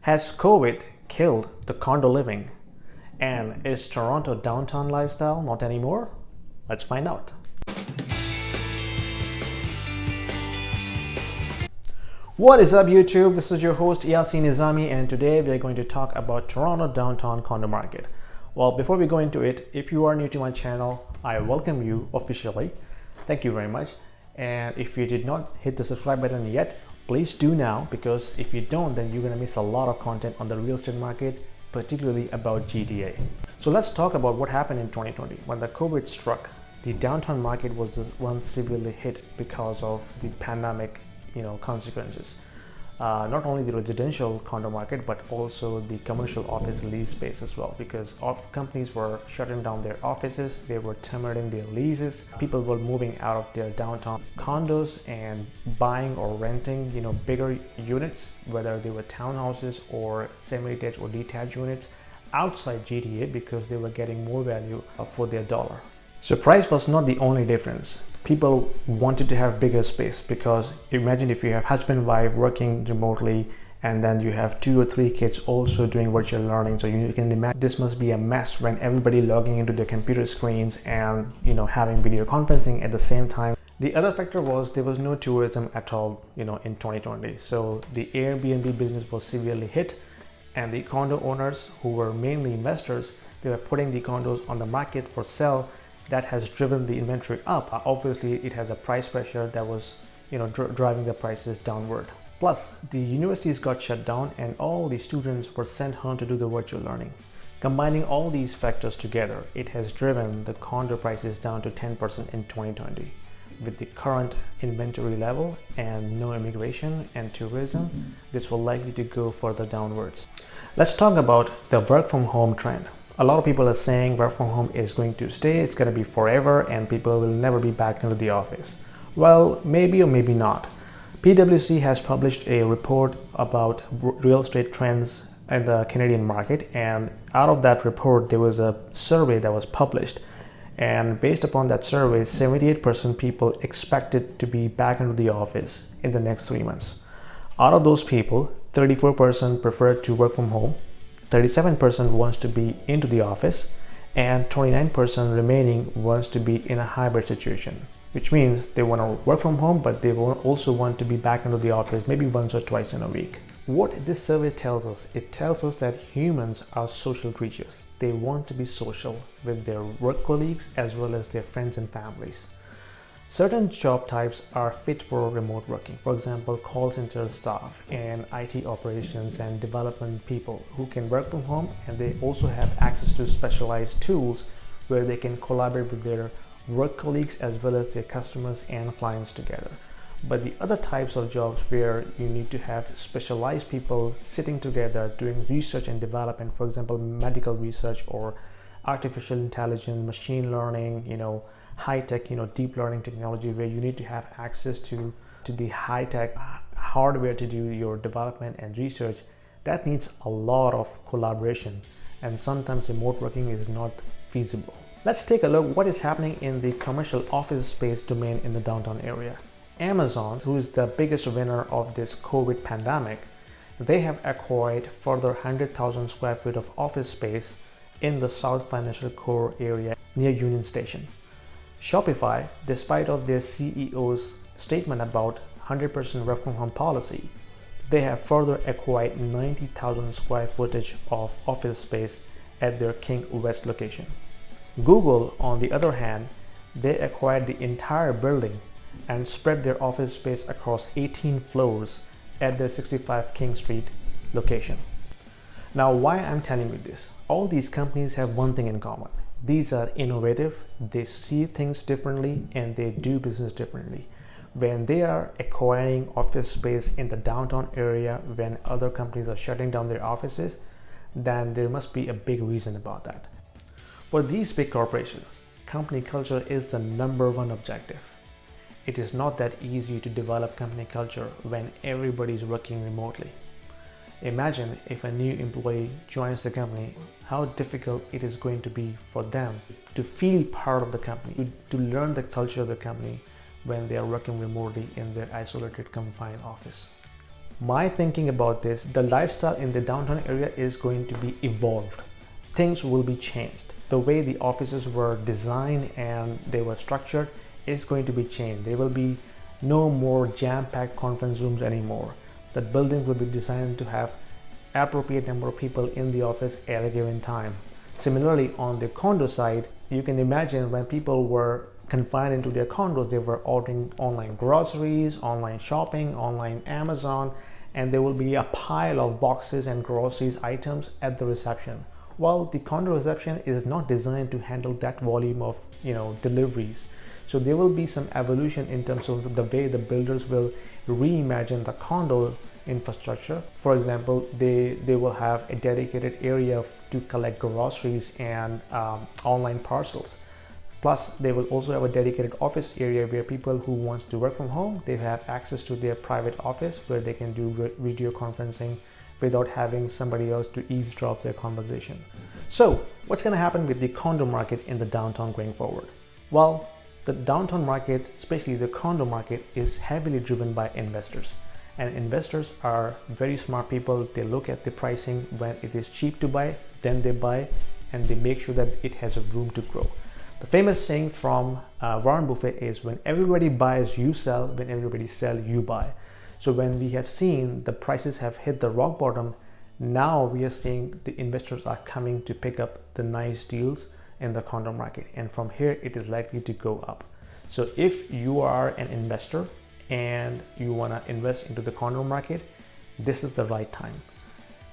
Has COVID killed the condo living? And is Toronto downtown lifestyle not anymore? Let's find out. What is up YouTube? This is your host Yasin Nizami, and today we are going to talk about Toronto downtown condo market. Well, before we go into it, if you are new to my channel, I welcome you officially. Thank you very much. And if you did not hit the subscribe button yet, please do now, because if you don't, then you're gonna miss a lot of content on the real estate market, particularly about GTA. So let's talk about what happened in 2020. When the COVID struck, the downtown market was the one severely hit because of the pandemic, consequences. Not only the residential condo market, but also the commercial office lease space as well, because companies were shutting down their offices, they were terminating their leases, people were moving out of their downtown condos and buying or renting bigger units, whether they were townhouses or semi-detached or detached units outside GTA, because they were getting more value for their dollar. So price was not the only difference. People wanted to have bigger space, because imagine if you have husband and wife working remotely, and then you have 2 or 3 kids also doing virtual learning. So you can imagine this must be a mess when everybody logging into their computer screens and having video conferencing at the same time. The other factor was there was no tourism at all in 2020. So the Airbnb business was severely hit, and the condo owners, who were mainly investors, they were putting the condos on the market for sale. That has driven the inventory up. Obviously, it has a price pressure that was driving the prices downward. Plus, the universities got shut down and all the students were sent home to do the virtual learning. Combining all these factors together, it has driven the condo prices down to 10% in 2020. With the current inventory level and no immigration and tourism, this will likely to go further downwards. Let's talk about the work from home trend. A lot of people are saying work from home is going to stay, it's going to be forever, and people will never be back into the office. Well, maybe or maybe not. PwC has published a report about real estate trends in the Canadian market, and out of that report there was a survey that was published, and based upon that survey, 78% people expected to be back into the office in the next 3 months. Out of those people, 34% prefer to work from home, 37% wants to be into the office, and 29% remaining wants to be in a hybrid situation, which means they want to work from home, but they also want to be back into the office maybe once or twice in a week. What this survey tells us, it tells us that humans are social creatures. They want to be social with their work colleagues as well as their friends and families. Certain job types are fit for remote working. For example, call center staff and IT operations and development people who can work from home, and they also have access to specialized tools where they can collaborate with their work colleagues as well as their customers and clients together. But the other types of jobs where you need to have specialized people sitting together doing research and development, for example, medical research or artificial intelligence, machine learning, high-tech, deep learning technology, where you need to have access to the high-tech hardware to do your development and research, that needs a lot of collaboration, and sometimes remote working is not feasible. Let's take a look what is happening in the commercial office space domain in the downtown area. Amazon, who is the biggest winner of this COVID pandemic, they have acquired further 100,000 square feet of office space in the South Financial Core area near Union Station. Shopify, despite of their CEO's statement about 100% work from home policy, they have further acquired 90,000 square footage of office space at their King West location. Google, on the other hand, they acquired the entire building and spread their office space across 18 floors at their 65 King Street location. Now, why I'm telling you this? All these companies have one thing in common. These are innovative, they see things differently, and they do business differently. When they are acquiring office space in the downtown area, when other companies are shutting down their offices, then there must be a big reason about that. For these big corporations, company culture is the #1 objective. It is not that easy to develop company culture when everybody is working remotely. Imagine if a new employee joins the company, how difficult it is going to be for them to feel part of the company, to learn the culture of the company when they are working remotely in their isolated, confined office. my thinking about this, the lifestyle in the downtown area is going to be evolved. Things will be changed. The way the offices were designed and they were structured is going to be changed. There will be no more jam-packed conference rooms anymore. The buildings will be designed to have appropriate number of people in the office at a given time. Similarly, on the condo side, you can imagine when people were confined into their condos, they were ordering online groceries, online shopping, online Amazon, and there will be a pile of boxes and groceries items at the reception. Well, the condo reception is not designed to handle that volume of deliveries. So there will be some evolution in terms of the way the builders will reimagine the condo infrastructure. For example, they will have a dedicated area to collect groceries and online parcels. Plus, they will also have a dedicated office area where people who want to work from home, they have access to their private office where they can do video conferencing without having somebody else to eavesdrop their conversation. So what's going to happen with the condo market in the downtown going forward? Well, the downtown market, especially the condo market, is heavily driven by investors. And investors are very smart people. They look at the pricing when it is cheap to buy, then they buy, and they make sure that it has a room to grow. The famous saying from Warren Buffett is, when everybody buys, you sell. When everybody sells, you buy. So when we have seen the prices have hit the rock bottom, now we are seeing the investors are coming to pick up the nice deals in the condo market. And from here, it is likely to go up. So if you are an investor and you want to invest into the condo market, this is the right time.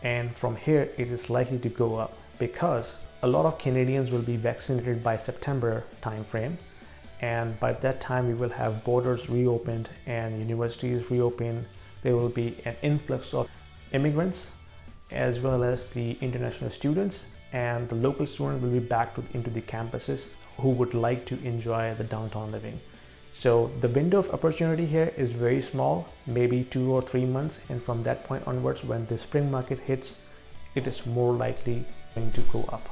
And from here, it is likely to go up because a lot of Canadians will be vaccinated by September timeframe. And by that time, we will have borders reopened and universities reopened. There will be an influx of immigrants as well as the international students, and the local students will be back into the campuses who would like to enjoy the downtown living. So the window of opportunity here is very small, maybe 2 or 3 months. And from that point onwards, when the spring market hits, it is more likely going to go up.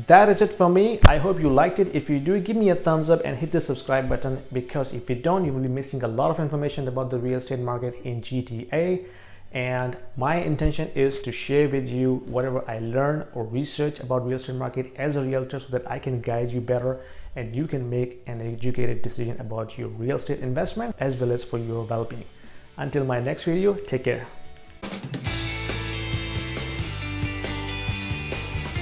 That is it for me. I hope you liked it. If you do, give me a thumbs up and hit the subscribe button, because if you don't, you will be missing a lot of information about the real estate market in GTA. And my intention is to share with you whatever I learn or research about real estate market as a realtor, so that I can guide you better and you can make an educated decision about your real estate investment as well as for your well-being. Until my next video, take care.